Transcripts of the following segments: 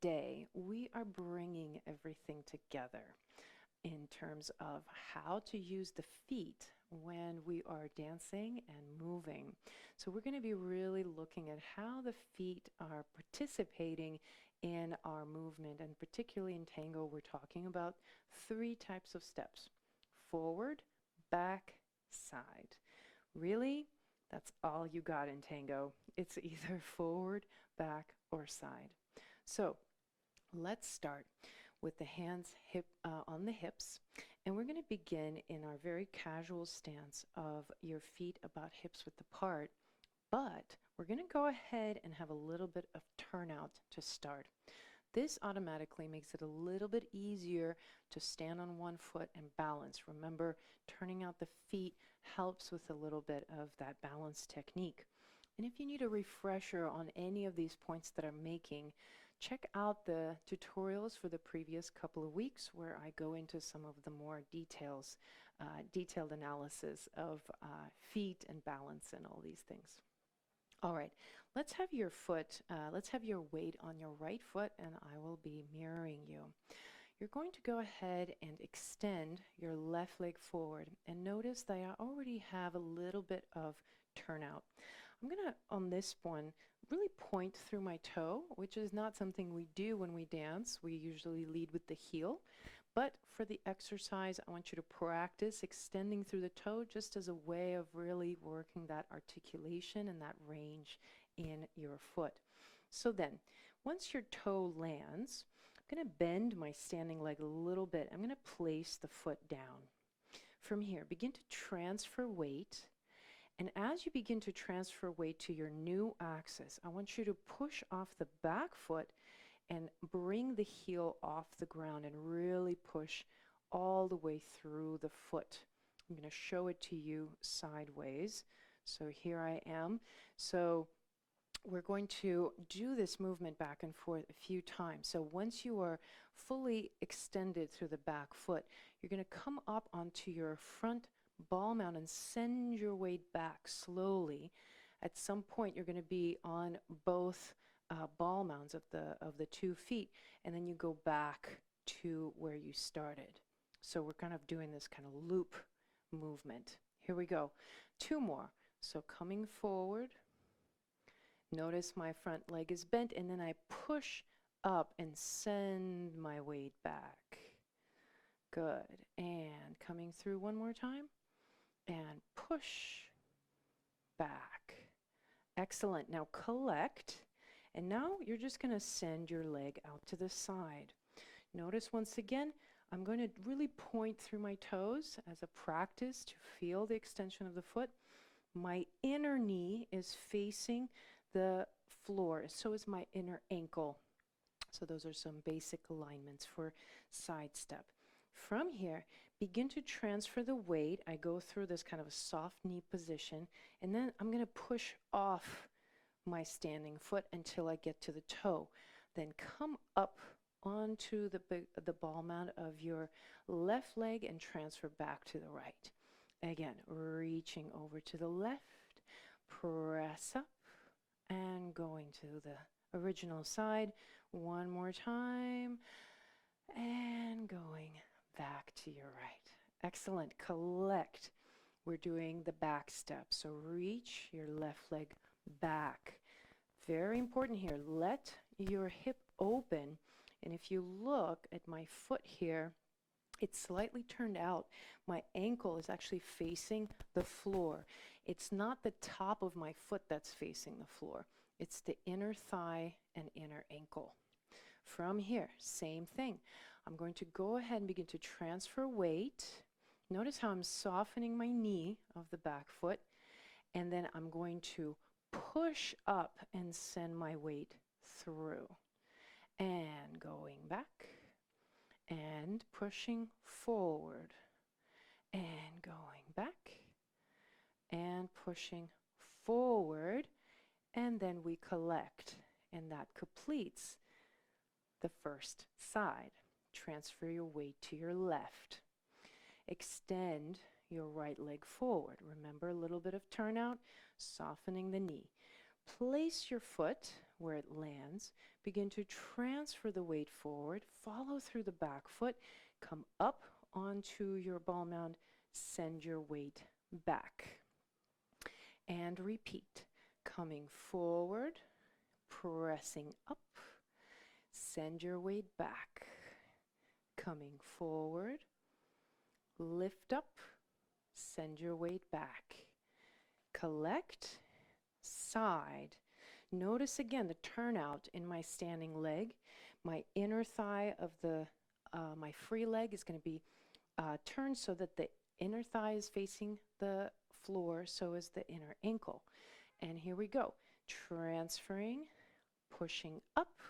today we are bringing everything together in terms of how to use the feet when we are dancing and moving. So we're going to be really looking at how the feet are participating in our movement, and particularly in tango we're talking about 3 types of steps: forward, back, side. Really, that's all you got in tango. It's either forward, back, or side. So let's start with the hands on the hips, and we're going to begin in our very casual stance of your feet about hips width apart, but we're going to go ahead and have a little bit of turnout to start. This automatically makes it a little bit easier to stand on one foot and balance. Remember, turning out the feet helps with a little bit of that balance technique. And if you need a refresher on any of these points that I'm making, check out the tutorials for the previous couple of weeks where I go into some of the more detailed analysis of feet and balance and all these things. All right, let's have your weight on your right foot, and I will be mirroring you. You're going to go ahead and extend your left leg forward, and notice that I already have a little bit of turnout. I'm going to, on this one, really point through my toe, which is not something we do when we dance. We usually lead with the heel. But for the exercise, I want you to practice extending through the toe just as a way of really working that articulation and that range in your foot. So then, once your toe lands, I'm going to bend my standing leg a little bit. I'm going to place the foot down. From here, begin to transfer weight. And as you begin to transfer weight to your new axis, I want you to push off the back foot and bring the heel off the ground and really push all the way through the foot. I'm going to show it to you sideways. So here I am. So we're going to do this movement back and forth a few times. So once you are fully extended through the back foot, you're going to come up onto your front ball mount and send your weight back slowly. At some point you're going to be on both ball mounts of the 2 feet, and then you go back to where you started. So we're kind of doing this kind of loop movement. Here we go. 2 more. So coming forward, notice my front leg is bent, and then I push up and send my weight back. Good. And coming through one more time, and push back. Excellent. Now collect, and now you're just going to send your leg out to the side. Notice once again, I'm going to really point through my toes as a practice to feel the extension of the foot. My inner knee is facing the floor, so is my inner ankle. So those are some basic alignments for side step. From here, begin to transfer the weight. I go through this kind of a soft knee position, and then I'm going to push off my standing foot until I get to the toe. Then come up onto the ball mount of your left leg and transfer back to the right. Again, reaching over to the left, press up, and going to the original side. One more time, and going back to your right. Excellent. Collect. We're doing the back step. So reach your left leg back. Very important here. Let your hip open. And if you look at my foot here, it's slightly turned out. My ankle is actually facing the floor. It's not the top of my foot that's facing the floor. It's the inner thigh and inner ankle. From here, same thing. I'm going to go ahead and begin to transfer weight. Notice how I'm softening my knee of the back foot, and then I'm going to push up and send my weight through. And going back, and pushing forward, and going back, and pushing forward, and then we collect, and that completes the first side. Transfer your weight to your left. Extend your right leg forward. Remember, a little bit of turnout, softening the knee. Place your foot where it lands begin to transfer the weight forward, follow through the back foot, come up onto your ball mound, send your weight back. And repeat, coming forward, pressing up, send your weight back, coming forward, lift up, send your weight back, collect, side. Notice again the turnout in my standing leg. My inner thigh of my free leg is going to be turned so that the inner thigh is facing the floor, so is the inner ankle. And here we go, transferring, pushing up,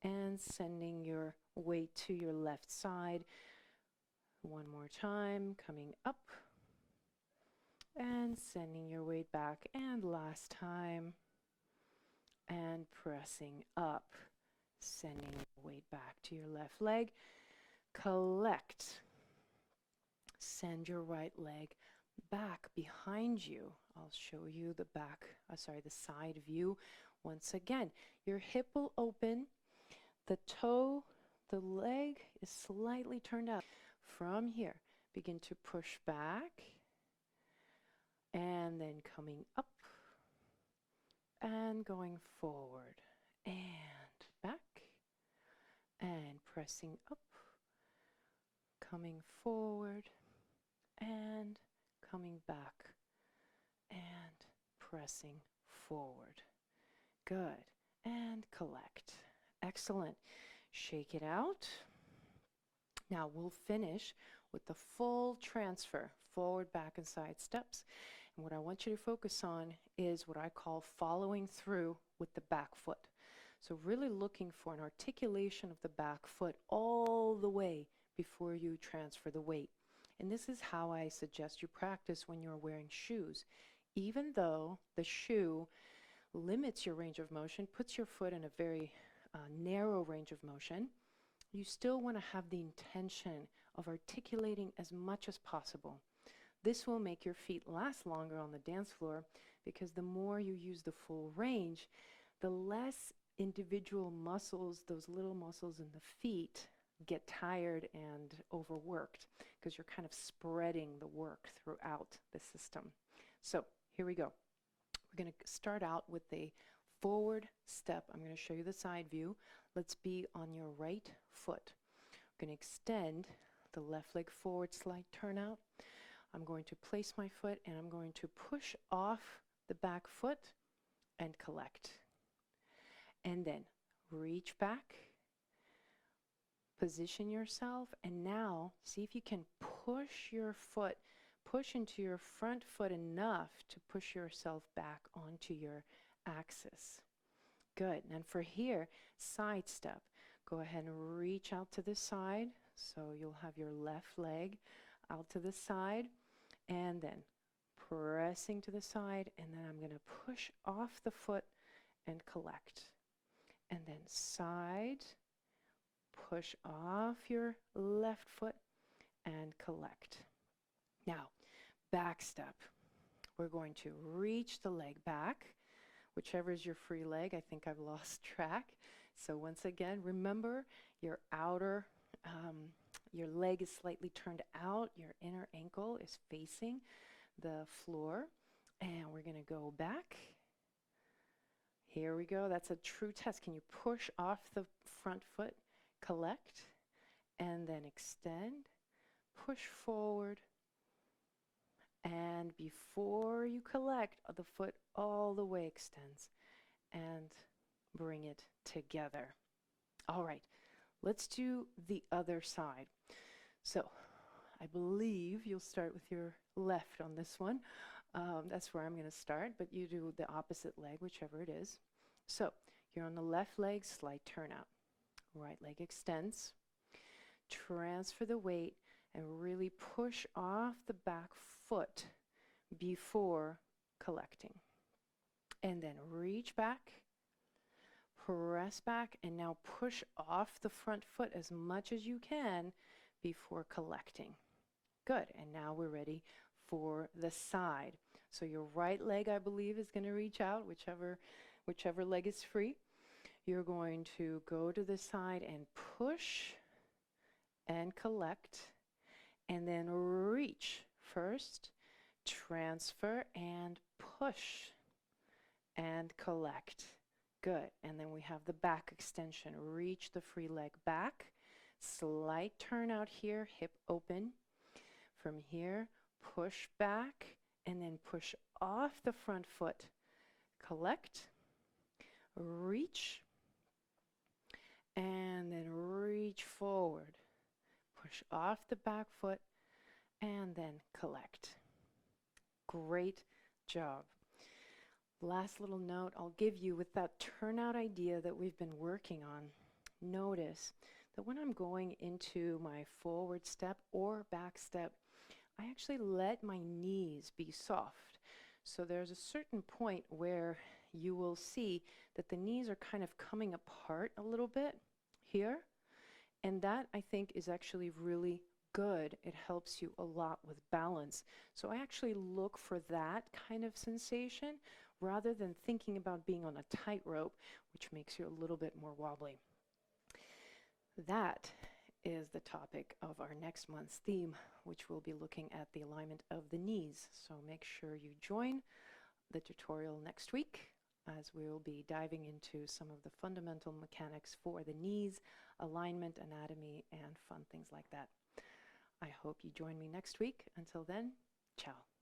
and sending your weight to your left side. One more time, coming up, and sending your weight back, and last time, and pressing up, sending your weight back to your left leg. Collect, send your right leg back behind you. I'll show you the the side view. Once again, your hip will open, the leg is slightly turned out. From here, begin to push back, and then coming up, and going forward, and back, and pressing up, coming forward, and coming back, and pressing forward. Good. And collect. Excellent. Shake it out. Now we'll finish with the full transfer, forward, back, and side steps. And what I want you to focus on is what I call following through with the back foot. So really looking for an articulation of the back foot all the way before you transfer the weight. And this is how I suggest you practice when you're wearing shoes. Even though the shoe limits your range of motion, puts your foot in a very narrow range of motion, you still want to have the intention of articulating as much as possible. This will make your feet last longer on the dance floor, because the more you use the full range, the less individual muscles, those little muscles in the feet, get tired and overworked, because you're kind of spreading the work throughout the system. So here we go. We're going to start out with a forward step. I'm going to show you the side view. Let's be on your right foot. I'm going to extend the left leg forward, slight turnout. I'm going to place my foot and I'm going to push off the back foot and collect. And then reach back, position yourself, and now see if you can push your foot, push into your front foot enough to push yourself back onto your axis. Good. And for here, side step. Go ahead and reach out to the side. So you'll have your left leg out to the side, and then pressing to the side, and then I'm going to push off the foot and collect. And then side, push off your left foot and collect. Now, back step. We're going to reach the leg back, whichever is your free leg. I think I've lost track. So once again, remember your outer, your leg is slightly turned out, your inner ankle is facing the floor, and we're going to go back. Here we go. That's a true test. Can you push off the front foot, collect, and then extend, push forward, and before you collect, the foot all the way extends, and bring it together. All right, let's do the other side. So I believe you'll start with your left on this one. That's where I'm going to start, but you do the opposite leg, whichever it is. So you're on the left leg, slight turnout. Right leg extends. Transfer the weight and really push off the back foot before collecting. And then reach back, press back, and now push off the front foot as much as you can before collecting. Good. And now we're ready for the side. So your right leg, I believe, is going to reach out, whichever leg is free. you're going to go to the side and push and collect, and then reach first, transfer and push and collect. Good. And then we have the back extension. Reach the free leg back, slight turn out here, hip open. From here, push back and then push off the front foot. Collect, reach, and then reach forward. Push off the back foot and then collect. Great job. Last little note I'll give you with that turnout idea that we've been working on. Notice that when I'm going into my forward step or back step, I actually let my knees be soft. So there's a certain point where you will see that the knees are kind of coming apart a little bit here. And that, I think, is actually really good. It helps you a lot with balance. So I actually look for that kind of sensation rather than thinking about being on a tightrope, which makes you a little bit more wobbly. That is the topic of our next month's theme, which will be looking at the alignment of the knees. So make sure you join the tutorial next week, as we will be diving into some of the fundamental mechanics for the knees, alignment, anatomy, and fun things like that. I hope you join me next week. Until then, ciao.